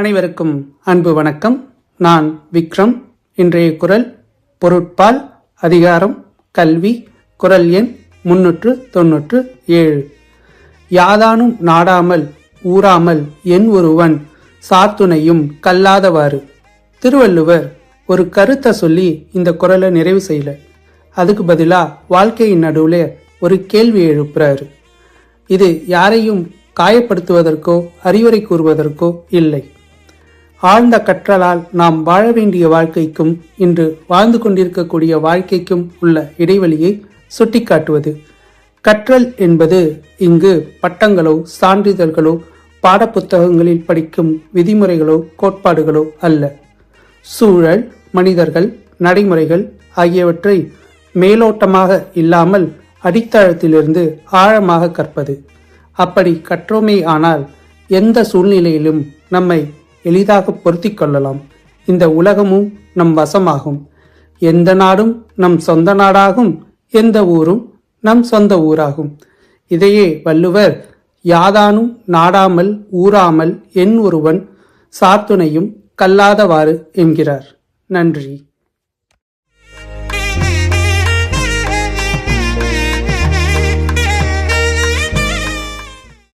அனைவருக்கும் அன்பு வணக்கம். நான் விக்ரம். இன்றைய குறள் பொருட்பால், அதிகாரம் கல்வி, குறள் எண் 397. யாதானும் நாடாமல் ஊறாமல் என் ஒருவன் சாத்துணையும் கல்லாதவாறு. திருவள்ளுவர் ஒரு கருத்தை சொல்லி இந்த குறளை நிறைவு செய்யல. அதுக்கு பதிலா வாழ்க்கையின் நடுவுல ஒரு கேள்வி எழுப்புறாரு. இது யாரையும் காயப்படுத்துவதற்கோ அறிவுரை கூறுவதற்கோ இல்லை. ஆழ்ந்த கற்றலால் நாம் வாழ வேண்டிய வாழ்க்கைக்கும் இன்று வாழ்ந்து கொண்டிருக்கக்கூடிய வாழ்க்கைக்கும் உள்ள இடைவெளியை சுட்டிக்காட்டுவது. கற்றல் என்பது இங்கு பட்டங்களோ சான்றிதழ்களோ பாடப்புத்தகங்களில் படிக்கும் விதிமுறைகளோ கோட்பாடுகளோ அல்ல. சூழல், மனிதர்கள், நடைமுறைகள் ஆகியவற்றை மேலோட்டமாக இல்லாமல் அடித்தளத்திலிருந்து ஆழமாக கற்பது. அப்படி கற்றோமே ஆனால் எந்த சூழ்நிலையிலும் நம்மை எளிதாக பொருத்தி கொள்ளலாம். இந்த உலகமும் நம் வசமாகும். எந்த நாடும் நம் சொந்த நாடாகும், எந்த ஊரும் நம் சொந்த ஊராகும். இதையே வள்ளுவர் யாதானும் நாடாமல் ஊறாமல் என் ஒருவன் சாத்துணையும் கல்லாதவாறு என்கிறார். நன்றி.